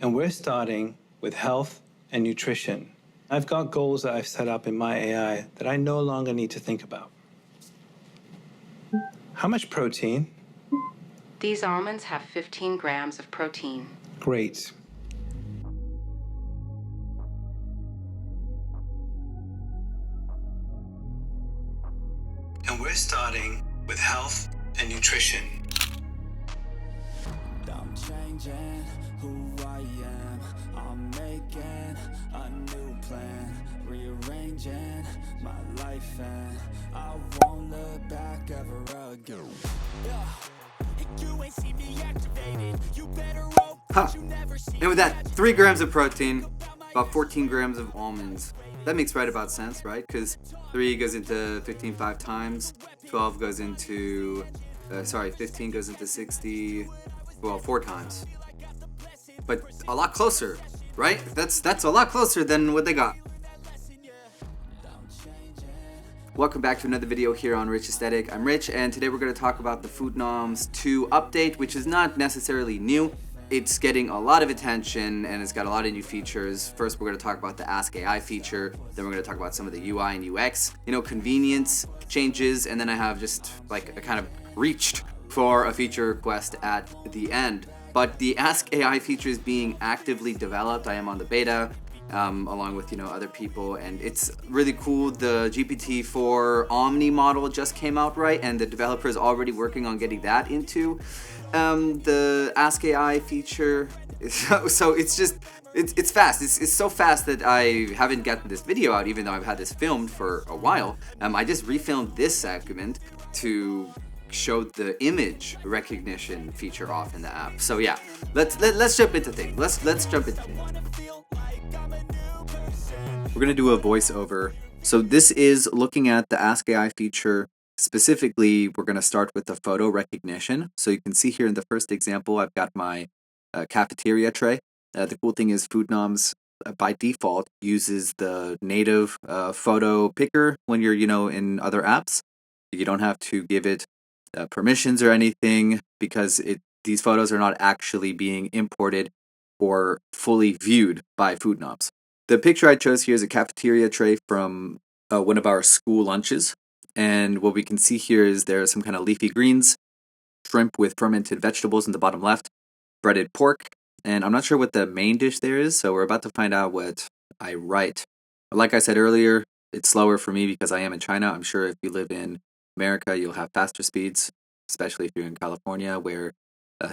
And we're starting with health and nutrition. I've got goals that I've set up in my AI that I no longer need to think about. How much protein? These almonds have 15 grams of protein. Great. And we're starting with health and nutrition. I'm changing who I am. I'm making a new plan, rearranging my life, and I won't look back ever again. You ain't see me activated. You better hope that you never see. And with that, 3 grams of protein, about 14 grams of almonds. That makes right about sense, right? Because 3 goes into 15 5 times, 12 goes into, 15 goes into 60, well, 4 times. But a lot closer, right? That's a lot closer than what they got. Welcome back to another video here on Rich Aesthetic. I'm Rich, and today we're going to talk about the Foodnoms 2 update, which is not necessarily new. It's getting a lot of attention, and it's got a lot of new features. First, we're going to talk about the Ask AI feature. Then we're going to talk about some of the UI and UX, convenience changes, and then I have just like a kind of reached for a feature request at the end. But the Ask AI feature is being actively developed. I am on the beta, along with other people, and it's really cool. The GPT-4 Omni model just came out, right? And the developer is already working on getting that into the Ask AI feature. So it's just it's fast. It's so fast that I haven't gotten this video out, even though I've had this filmed for a while. I just refilmed this segment to show the image recognition feature off in the app. So yeah, let's jump into things. Let's jump into things. We're gonna do a voiceover. So this is looking at the Ask AI feature. Specifically, we're gonna start with the photo recognition. So you can see here in the first example, I've got my cafeteria tray. The cool thing is Foodnoms by default uses the native photo picker when you're in other apps. You don't have to give it permissions or anything, because these photos are not actually being imported or fully viewed by Foodnoms. The picture I chose here is a cafeteria tray from one of our school lunches, and what we can see here is there are some kind of leafy greens, shrimp with fermented vegetables in the bottom left, breaded pork, and I'm not sure what the main dish there is, so we're about to find out what I write. Like I said earlier, it's slower for me because I am in China. I'm sure if you live in America, you'll have faster speeds, especially if you're in California, where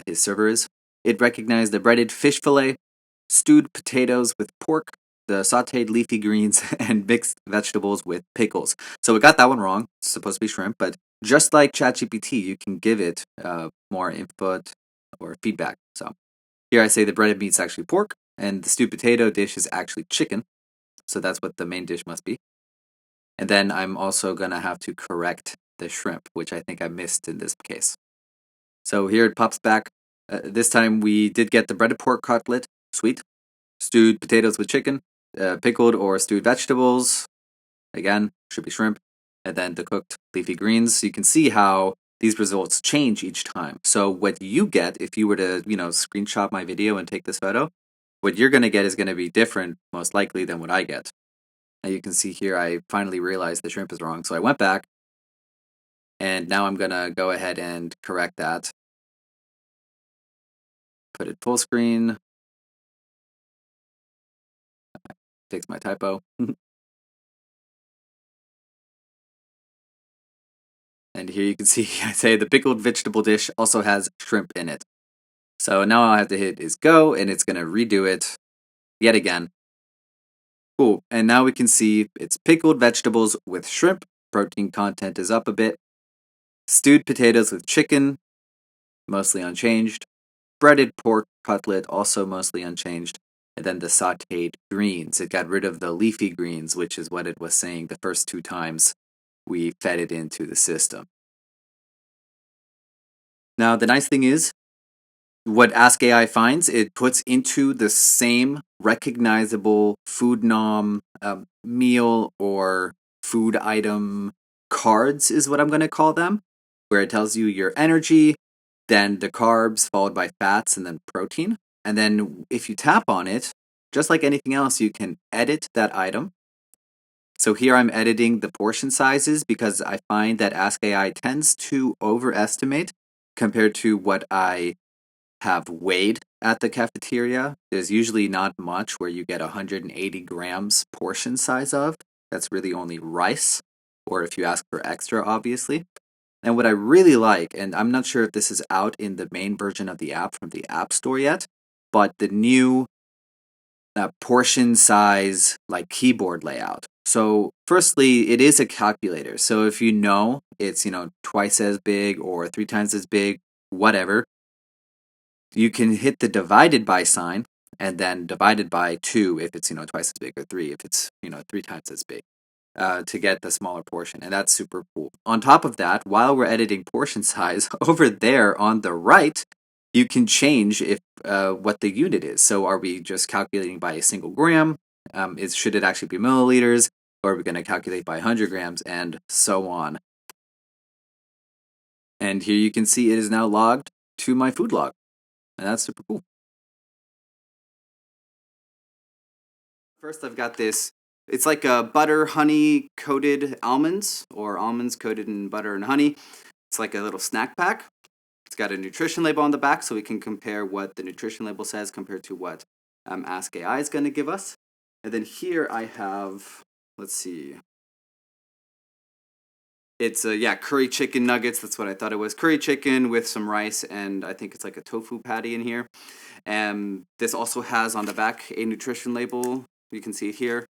his server is. It recognized the breaded fish fillet, stewed potatoes with pork, the sautéed leafy greens, and mixed vegetables with pickles. So we got that one wrong. It's supposed to be shrimp, but just like ChatGPT, you can give it more input or feedback. So here I say the breaded meat's actually pork, and the stewed potato dish is actually chicken. So that's what the main dish must be. And then I'm also going to have to correct the shrimp, which I think I missed in this case. So here it pops back. This time we did get the breaded pork cutlet, sweet, stewed potatoes with chicken, pickled or stewed vegetables, again, should be shrimp, and then the cooked leafy greens. So you can see how these results change each time. So what you get, if you were to, screenshot my video and take this photo, what you're going to get is going to be different, most likely, than what I get. And you can see here, I finally realized the shrimp is wrong. So I went back, and now I'm going to go ahead and correct that. Put it full screen. Fix my typo. And here you can see I say the pickled vegetable dish also has shrimp in it. So now all I have to hit is go, and it's going to redo it yet again. Cool. And now we can see it's pickled vegetables with shrimp. Protein content is up a bit. Stewed potatoes with chicken, mostly unchanged. Breaded pork cutlet, also mostly unchanged. And then the sautéed greens. It got rid of the leafy greens, which is what it was saying the first 2 times we fed it into the system. Now, the nice thing is, what Ask AI finds, it puts into the same recognizable Foodnom meal or food item cards is what I'm going to call them, where it tells you your energy, then the carbs, followed by fats, and then protein. And then if you tap on it, just like anything else, you can edit that item. So here I'm editing the portion sizes because I find that Ask AI tends to overestimate compared to what I have weighed at the cafeteria. There's usually not much where you get 180 grams portion size of. That's really only rice, or if you ask for extra, obviously. And what I really like, and I'm not sure if this is out in the main version of the app from the App Store yet, but the new portion size like keyboard layout. So firstly, it is a calculator. So if you know it's, twice as big or 3 times as big, whatever, you can hit the divided by sign and then divided by 2 if it's, twice as big, or 3 if it's, 3 times as big, to get the smaller portion. And that's super cool. On top of that, while we're editing portion size, over there on the right, you can change if what the unit is. So are we just calculating by a single gram? Should it actually be milliliters? Or are we going to calculate by 100 grams, and so on? And here you can see it is now logged to my food log. And that's super cool. First, I've got this. It's like a butter honey coated almonds, or almonds coated in butter and honey. It's like a little snack pack. It's got a nutrition label on the back, so we can compare what the nutrition label says compared to what Ask AI is going to give us. And then here I have, let's see. It's curry chicken nuggets. That's what I thought it was. Curry chicken with some rice, and I think it's like a tofu patty in here. And this also has on the back a nutrition label. You can see it here.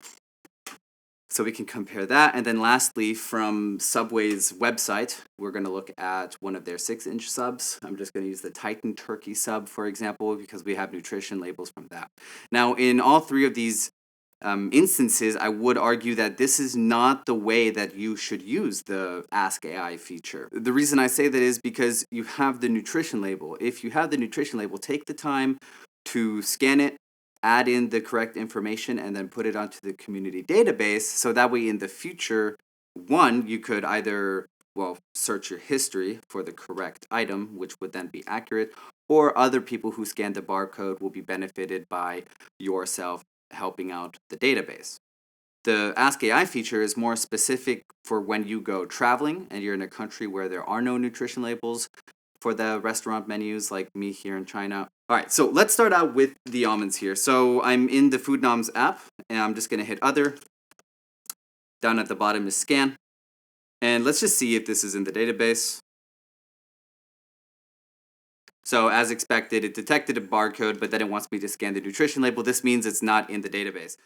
So we can compare that. And then lastly, from Subway's website, we're going to look at one of their 6-inch subs. I'm just going to use the Titan Turkey sub, for example, because we have nutrition labels from that. Now, in all 3 of these instances, I would argue that this is not the way that you should use the Ask AI feature. The reason I say that is because you have the nutrition label. If you have the nutrition label, take the time to scan it, add in the correct information, and then put it onto the community database, so that way in the future, one, you could either, search your history for the correct item, which would then be accurate, or other people who scan the barcode will be benefited by yourself helping out the database. The Ask AI feature is more specific for when you go traveling and you're in a country where there are no nutrition labels for the restaurant menus, like me here in China. All right, so let's start out with the almonds here. So I'm in the Foodnoms app, and I'm just going to hit Other. Down at the bottom is Scan. And let's just see if this is in the database. So as expected, it detected a barcode, but then it wants me to scan the nutrition label. This means it's not in the database.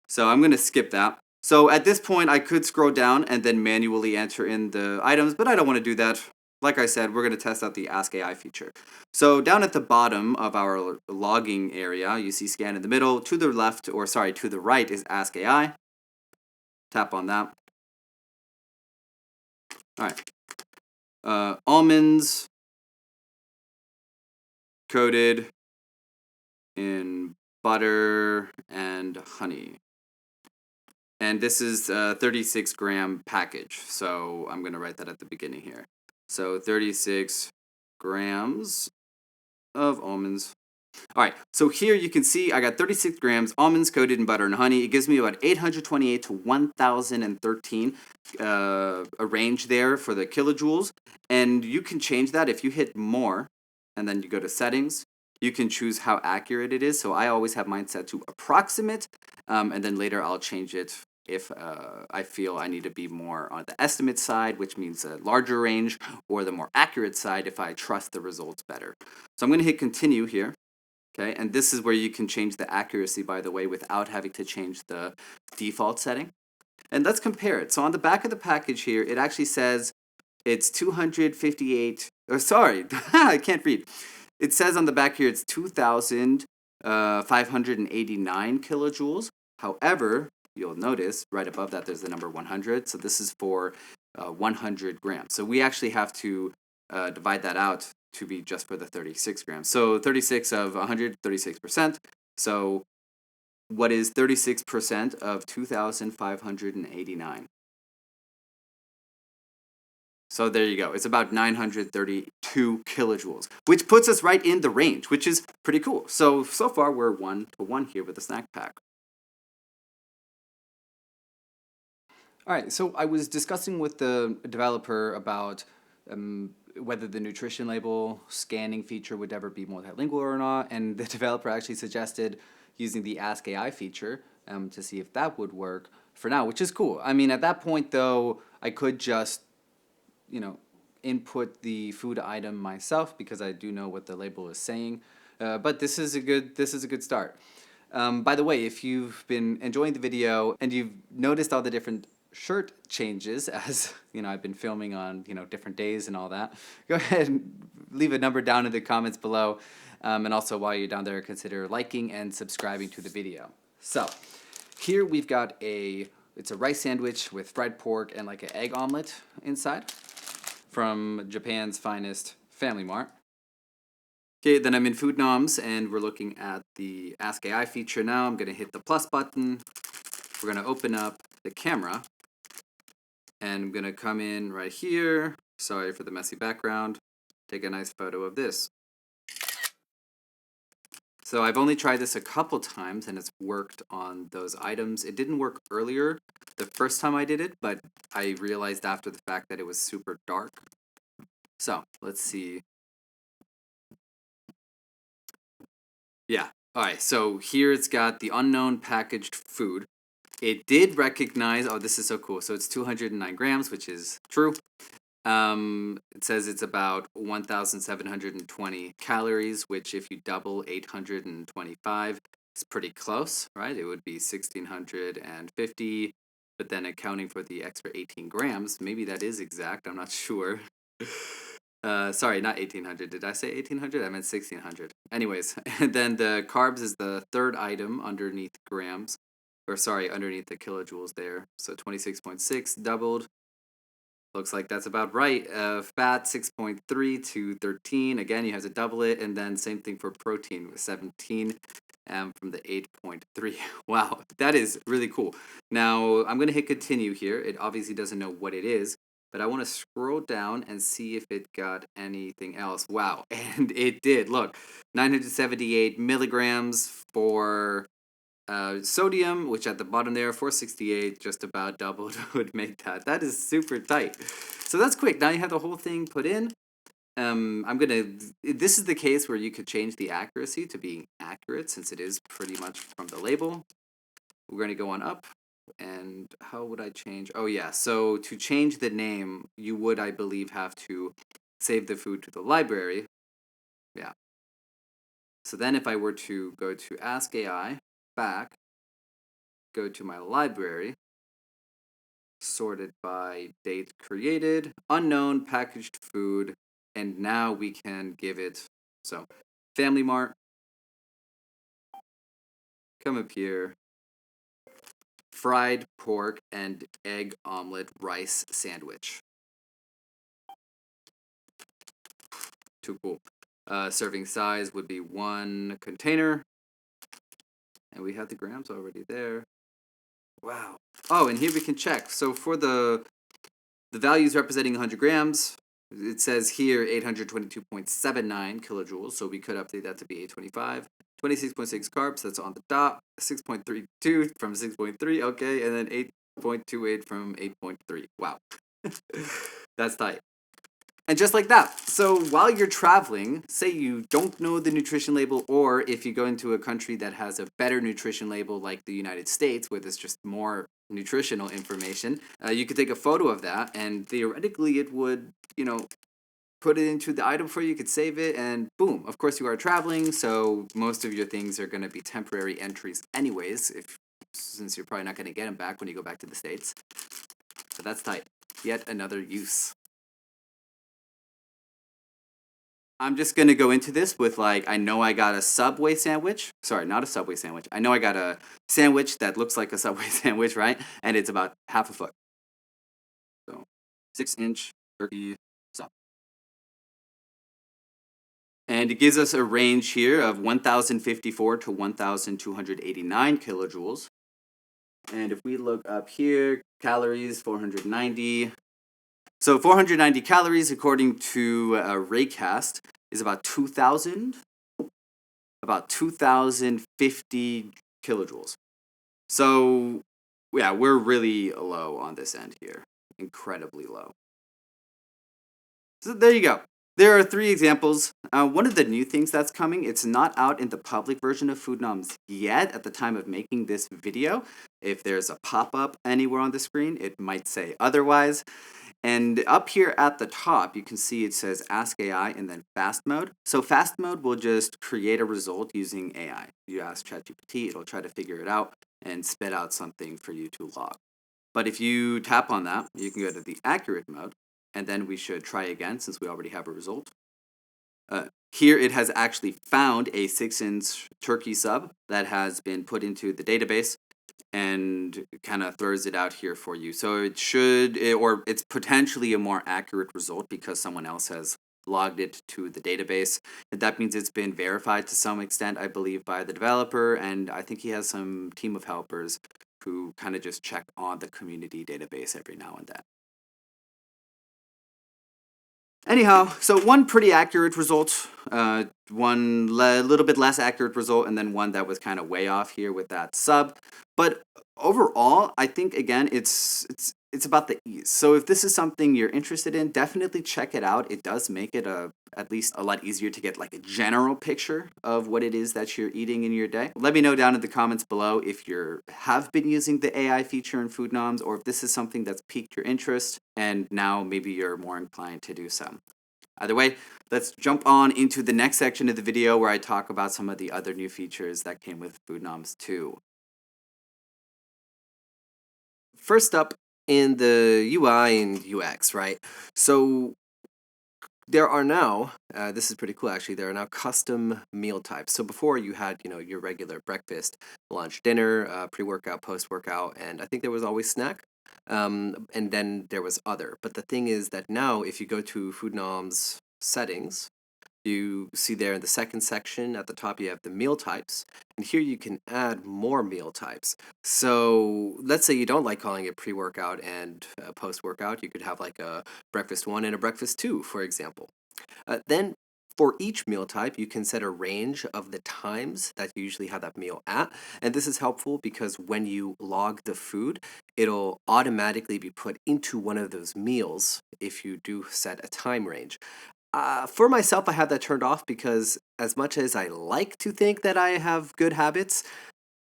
So I'm going to skip that. So at this point, I could scroll down and then manually enter in the items, but I don't want to do that. Like I said, we're going to test out the Ask AI feature. So down at the bottom of our logging area, you see Scan in the middle. To the left, to the right is Ask AI. Tap on that. All right. Almonds coated in butter and honey. And this is a 36-gram package, so I'm going to write that at the beginning here. So 36 grams of almonds. All right, so here you can see I got 36 grams almonds coated in butter and honey. It gives me about 828 to 1013, a range there for the kilojoules. And you can change that if you hit more, and then you go to settings. You can choose how accurate it is. So I always have mine set to approximate, and then later I'll change it if I feel I need to be more on the estimate side, which means a larger range, or the more accurate side if I trust the results better. So I'm going to hit continue here. Okay, and this is where you can change the accuracy, by the way, without having to change the default setting. And let's compare it. So on the back of the package here, it actually says it's 258, I can't read. It says on the back here it's 2,589 kilojoules. However, you'll notice right above that there's the number 100. So this is for 100 grams. So we actually have to divide that out to be just for the 36 grams. So 36 of 100, 36%. So what is 36% of 2,589? So there you go. It's about 932 kilojoules, which puts us right in the range, which is pretty cool. So far we're 1-to-1 here with the snack pack. All right, so I was discussing with the developer about whether the nutrition label scanning feature would ever be multilingual or not, and the developer actually suggested using the Ask AI feature to see if that would work for now, which is cool. I mean, at that point, though, I could just, input the food item myself because I do know what the label is saying. But this is a good start. By the way, if you've been enjoying the video and you've noticed all the different shirt changes as I've been filming on different days and all that, go ahead and leave a number down in the comments below, and also while you're down there, consider liking and subscribing to the video. So here we've got it's a rice sandwich with fried pork and like an egg omelet inside from Japan's finest Family Mart. Okay, then I'm in Foodnoms and we're looking at the Ask AI feature now. I'm going to hit the plus button. We're going to open up the camera and I'm going to come in right here. Sorry for the messy background. Take a nice photo of this. So I've only tried this a couple times and it's worked on those items. It didn't work earlier the first time I did it, but I realized after the fact that it was super dark. So let's see. Yeah. All right. So here it's got the unknown packaged food. It did recognize, oh, this is so cool. So it's 209 grams, which is true. It says it's about 1,720 calories, which if you double 825 is pretty close, right? It would be 1,650, but then accounting for the extra 18 grams, maybe that is exact. I'm not sure. Sorry, not 1,800. Did I say 1,800? I meant 1,600. Anyways, and then the carbs is the third item underneath grams, or sorry, underneath the kilojoules there. So 26.6 doubled. Looks like that's about right. Fat 6.3 to 13. Again, you have to double it, and then same thing for protein with 17 from the 8.3. Wow, that is really cool. Now I'm gonna hit continue here. It obviously doesn't know what it is, but I want to scroll down and see if it got anything else. Wow, and it did. Look, 978 milligrams for sodium, which at the bottom there, 468, just about doubled would make that. That is super tight. So that's quick. Now you have the whole thing put in. This is the case where you could change the accuracy to being accurate since it is pretty much from the label. We're going to go on up. And how would I change? Oh yeah, so to change the name, you would, I believe, have to save the food to the library. Yeah. So then if I were to go to Ask AI, back, go to my library, sorted by date created, unknown packaged food, and now we can give it, so Family Mart, come up here, fried pork and egg omelet rice sandwich. Too cool. Serving size would be 1 container. And we have the grams already there. Wow. Oh, and here we can check. So for the values representing 100 grams, it says here 822.79 kilojoules. So we could update that to be 825. 26.6 carbs, that's on the dot. 6.32 from 6.3, okay. And then 8.28 from 8.3. Wow. That's tight. And just like that. So while you're traveling, say you don't know the nutrition label, or if you go into a country that has a better nutrition label like the United States, where there's just more nutritional information, you could take a photo of that, and theoretically it would, put it into the item for you. You could save it, and boom. Of course, you are traveling, so most of your things are going to be temporary entries anyways, since you're probably not going to get them back when you go back to the States. So that's tight. Yet another use. I'm just going to go into this with, I know I got a Subway sandwich. Sorry, not a Subway sandwich. I know I got a sandwich that looks like a Subway sandwich, right? And it's about half a foot. So, 6-inch turkey sub. And it gives us a range here of 1,054 to 1,289 kilojoules. And if we look up here, calories, 490. So 490 calories, according to Raycast, is about 2,050 kilojoules. So yeah, we're really low on this end here, incredibly low. So there you go. There are 3 examples. One of the new things that's coming, it's not out in the public version of Foodnoms yet at the time of making this video. If there's a pop-up anywhere on the screen, it might say otherwise. And up here at the top, you can see it says Ask AI and then Fast Mode. So Fast Mode will just create a result using AI. You ask ChatGPT, it'll try to figure it out and spit out something for you to log. But if you tap on that, you can go to the Accurate Mode, and then we should try again since we already have a result. Here it has actually found a 6-inch turkey sub that has been put into the database and kind of throws it out here for you. So it should, or it's potentially a more accurate result because someone else has logged it to the database. And that means it's been verified to some extent, I believe, by the developer, and I think he has some team of helpers who kind of just check on the community database every now and then. Anyhow, so one pretty accurate result, one little bit less accurate result, and then one that was kind of way off here with that sub. But overall, I think again, it's about the ease. So if this is something you're interested in, definitely check it out. It does make it at least a lot easier to get like a general picture of what it is that you're eating in your day. Let me know down in the comments below if you have been using the AI feature in Foodnoms, or if this is something that's piqued your interest and now maybe you're more inclined to do so. Either way, let's jump on into the next section of the video where I talk about some of the other new features that came with Foodnoms 2. First up, in the UI and UX, right? So there are now, this is pretty cool actually, there are now custom meal types. So before you had, your regular breakfast, lunch, dinner, pre-workout, post-workout, and I think there was always snack. And then there was other. But the thing is that now if you go to Foodnoms settings, you see there in the second section at the top you have the meal types, and here you can add more meal types. So let's say you don't like calling it pre-workout and post-workout, you could have like a breakfast 1 and a breakfast 2, for example. Then for each meal type, you can set a range of the times that you usually have that meal at, and this is helpful because when you log the food, it'll automatically be put into one of those meals if you do set a time range. For myself, I have that turned off because as much as I like to think that I have good habits,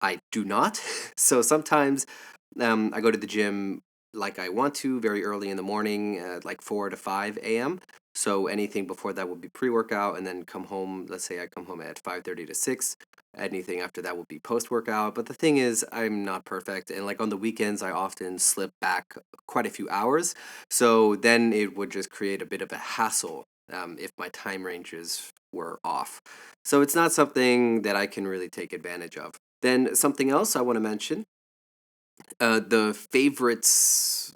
I do not. So sometimes I go to the gym like I want to very early in the morning, like 4 to 5 a.m. So anything before that would be pre-workout, and then come home, let's say I come home at 5:30 to 6. Anything after that would be post-workout. But the thing is, I'm not perfect. And like on the weekends, I often slip back quite a few hours. So then it would just create a bit of a hassle if my time ranges were off. So it's not something that I can really take advantage of. Then something else I want to mention, the favorites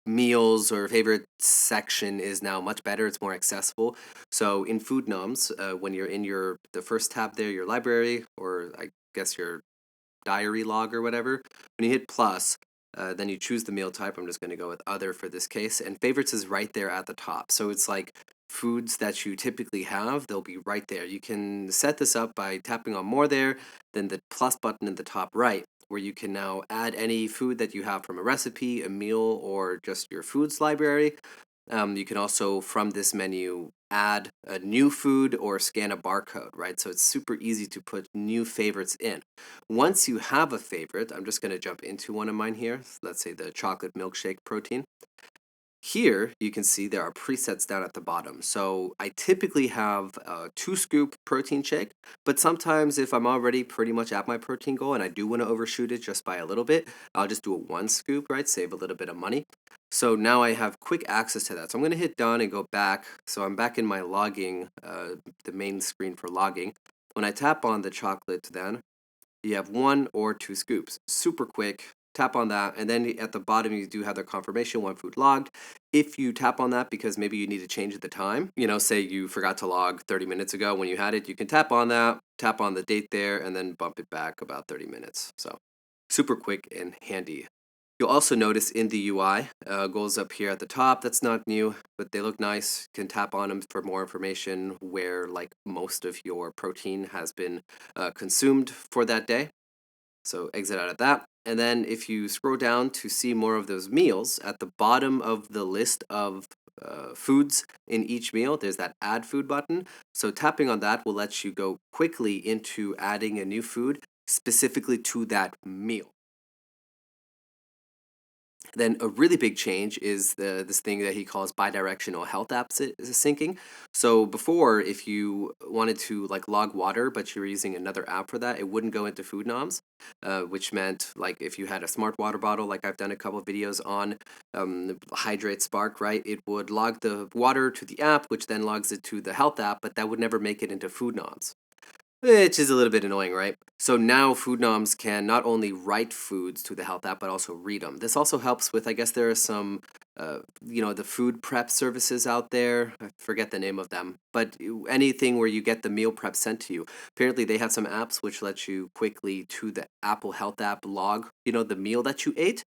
meals or favorite section is now much better. It's more accessible. So in Foodnoms, when you're in the first tab there, your library, or I guess your diary log or whatever, when you hit plus, then you choose the meal type. I'm just going to go with other for this case, and favorites is right there at the top. So it's like foods that you typically have, they'll be right there. You can set this up by tapping on more there, then the plus button in the top right, where you can now add any food that you have from a recipe, a meal, or just your foods library. You can also, from this menu, add a new food or scan a barcode, right? So it's super easy to put new favorites in. Once you have a favorite, I'm just going to jump into one of mine here. Let's say the chocolate milkshake protein. Here, you can see there are presets down at the bottom. So I typically have a 2-scoop protein shake, but sometimes if I'm already pretty much at my protein goal and I do want to overshoot it just by a little bit, I'll just do a 1-scoop, right? Save a little bit of money. So now I have quick access to that. So I'm going to hit done and go back. So I'm back in my logging, the main screen for logging. When I tap on the chocolate then, you have 1 or 2 scoops. Super quick. Tap on that, and then at the bottom you do have the confirmation, 1 food logged. If you tap on that because maybe you need to change the time, say you forgot to log 30 minutes ago when you had it, you can tap on that, tap on the date there, and then bump it back about 30 minutes. So super quick and handy. You'll also notice in the UI, goals up here at the top. That's not new, but they look nice. You can tap on them for more information where like most of your protein has been consumed for that day. So exit out of that. And then if you scroll down to see more of those meals, at the bottom of the list of foods in each meal, there's that add food button. So tapping on that will let you go quickly into adding a new food specifically to that meal. Then a really big change is this thing that he calls bidirectional health apps syncing. So before, if you wanted to like log water, but you were using another app for that, it wouldn't go into Foodnoms, which meant like if you had a smart water bottle, like I've done a couple of videos on Hydrate Spark, right? It would log the water to the app, which then logs it to the health app, but that would never make it into Foodnoms. Which is a little bit annoying, right? So now Foodnoms can not only write foods to the health app, but also read them. This also helps with, I guess there are some, the food prep services out there. I forget the name of them, but anything where you get the meal prep sent to you. Apparently they have some apps which let you quickly to the Apple Health app log, the meal that you ate.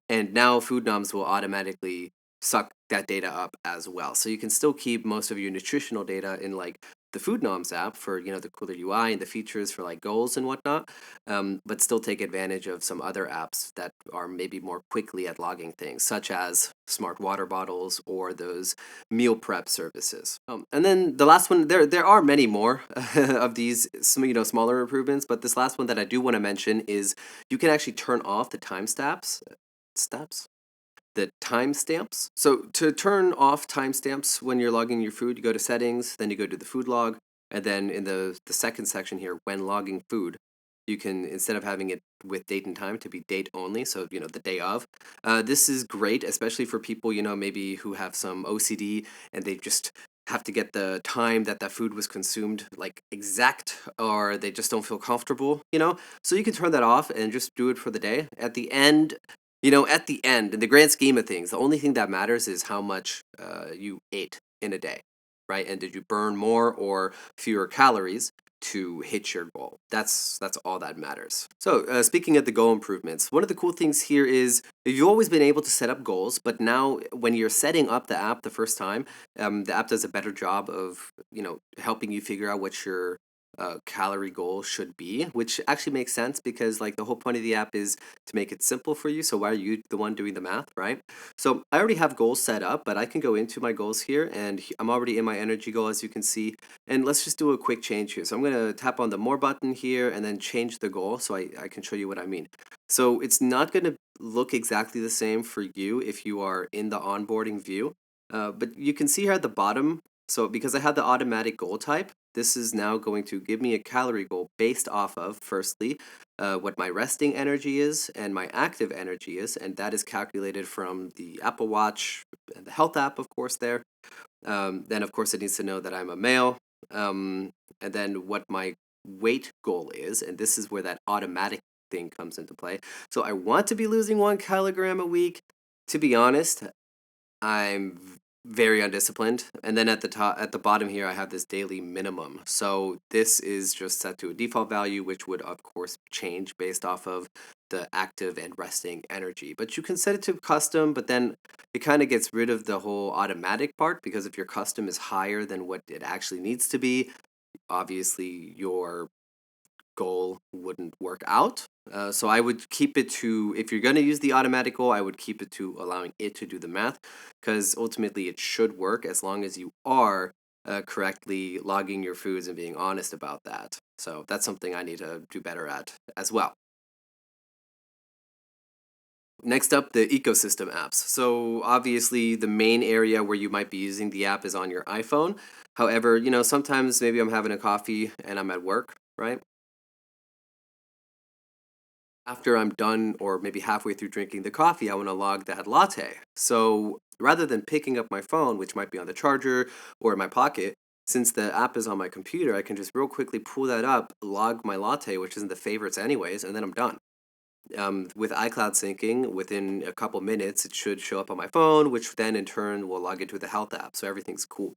And now Foodnoms will automatically suck that data up as well. So you can still keep most of your nutritional data in like the Foodnoms app for the cooler UI and the features for like goals and whatnot, but still take advantage of some other apps that are maybe more quickly at logging things, such as smart water bottles or those meal prep services. And then the last one, there are many more of these smaller improvements, but this last one that I do want to mention is you can actually turn off the timestamps. So to turn off timestamps when you're logging your food, you go to settings, then you go to the food log, and then in the second section here, when logging food, you can, instead of having it with date and time, to be date only, so the day of. This is great, especially for people maybe who have some OCD and they just have to get the time that food was consumed like exact, or they just don't feel comfortable. So you can turn that off and just do it for the day. At the end, in the grand scheme of things, the only thing that matters is how much you ate in a day, right? And did you burn more or fewer calories to hit your goal? That's all that matters. So speaking of the goal improvements, one of the cool things here is you've always been able to set up goals, but now when you're setting up the app the first time, the app does a better job of helping you figure out what your calorie goal should be, which actually makes sense because like the whole point of the app is to make it simple for you. So why are you the one doing the math, right? So I already have goals set up, but I can go into my goals here, and I'm already in my energy goal, as you can see. And let's just do a quick change here. So I'm going to tap on the more button here and then change the goal so I can show you what I mean. So it's not going to look exactly the same for you if you are in the onboarding view, but you can see here at the bottom. So because I have the automatic goal type, this is now going to give me a calorie goal based off of, firstly, what my resting energy is and my active energy is, and that is calculated from the Apple Watch and the health app, of course, there. Then, of course, it needs to know that I'm a male, and then what my weight goal is, and this is where that automatic thing comes into play. So I want to be losing 1 kilogram a week. To be honest, I'm very undisciplined. And then at the bottom here, I have this daily minimum. So this is just set to a default value, which would of course change based off of the active and resting energy. But you can set it to custom, but then it kind of gets rid of the whole automatic part, because if your custom is higher than what it actually needs to be, obviously your goal wouldn't work out. So I would keep it to, if you're going to use the automatic goal, I would keep it to allowing it to do the math, because ultimately it should work as long as you are correctly logging your foods and being honest about that. So that's something I need to do better at as well. Next up, the ecosystem apps. So obviously the main area where you might be using the app is on your iPhone. However, sometimes maybe I'm having a coffee and I'm at work, right? After I'm done or maybe halfway through drinking the coffee, I want to log that latte. So rather than picking up my phone, which might be on the charger or in my pocket, since the app is on my computer, I can just real quickly pull that up, log my latte, which is in the favorites anyways, and then I'm done. With iCloud syncing, within a couple minutes, it should show up on my phone, which then in turn will log into the health app. So everything's cool.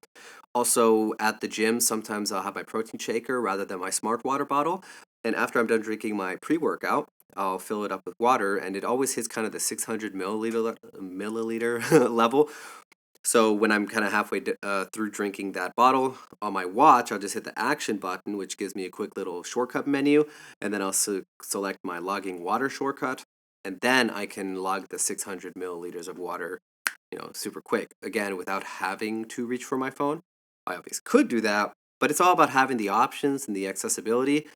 Also, at the gym, sometimes I'll have my protein shaker rather than my smart water bottle. And after I'm done drinking my pre-workout, I'll fill it up with water, and it always hits kind of the 600 milliliter level. So when I'm kind of halfway through drinking that bottle on my watch, I'll just hit the action button, which gives me a quick little shortcut menu, and then I'll select my logging water shortcut, and then I can log the 600 milliliters of water, super quick. Again, without having to reach for my phone. I always could do that, but it's all about having the options and the accessibility.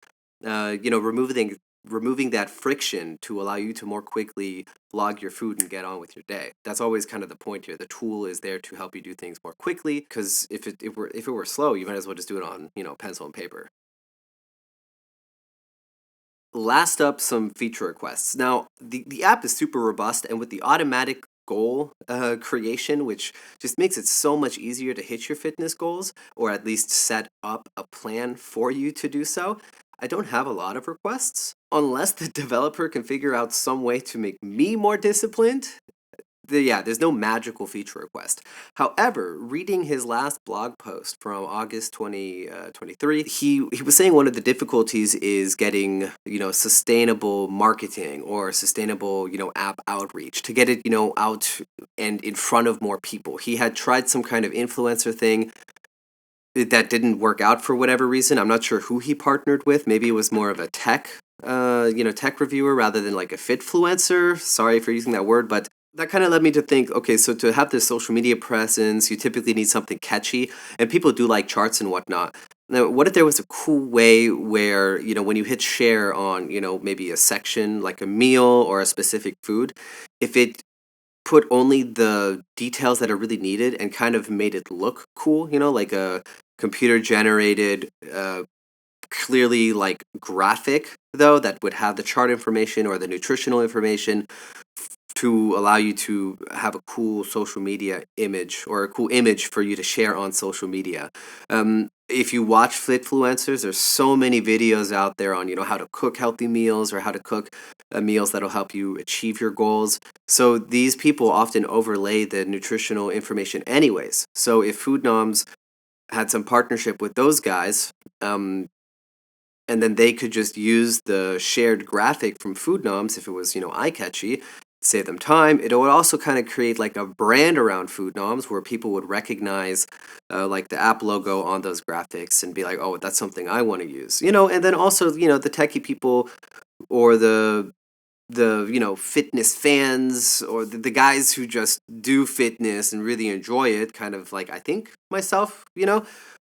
Removing that friction to allow you to more quickly log your food and get on with your day. That's always kind of the point here. The tool is there to help you do things more quickly, because if it were slow, you might as well just do it on pencil and paper. Last up, some feature requests. Now, the app is super robust, and with the automatic goal creation, which just makes it so much easier to hit your fitness goals, or at least set up a plan for you to do so, I don't have a lot of requests. Unless the developer can figure out some way to make me more disciplined, there's no magical feature request. However, reading his last blog post from August 2023, he was saying one of the difficulties is getting, sustainable marketing or sustainable, app outreach to get it, out and in front of more people. He had tried some kind of influencer thing that didn't work out for whatever reason. I'm not sure who he partnered with. Maybe it was more of a tech reviewer rather than like a fitfluencer. Sorry for using that word, but that kind of led me to think, okay, so to have this social media presence, you typically need something catchy, and people do like charts and whatnot. Now, what if there was a cool way where, when you hit share on, maybe a section like a meal or a specific food, if it put only the details that are really needed and kind of made it look cool, like a computer generated clearly like graphic though that would have the chart information or the nutritional information to allow you to have a cool social media image or a cool image for you to share on social media. If you watch Fitfluencers, there's so many videos out there on how to cook healthy meals or how to cook meals that'll help you achieve your goals. So these people often overlay the nutritional information anyways. So if Foodnoms had some partnership with those guys, and then they could just use the shared graphic from Foodnoms if it was, eye-catchy, save them time. It would also kind of create like a brand around Foodnoms where people would recognize like the app logo on those graphics and be like, oh, that's something I want to use. And then also, the techie people or the fitness fans or the guys who just do fitness and really enjoy it, kind of like I think myself,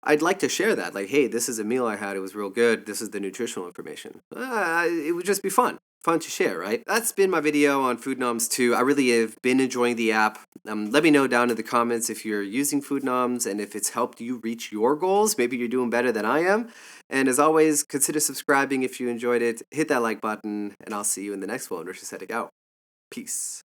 I'd like to share that. Like, hey, this is a meal I had. It was real good. This is the nutritional information. It would just be fun to share, right? That's been my video on Foodnoms 2. I really have been enjoying the app. Let me know down in the comments if you're using Foodnoms and if it's helped you reach your goals. Maybe you're doing better than I am. And as always, consider subscribing if you enjoyed it. Hit that like button, and I'll see you in the next one. We're just heading out. Peace.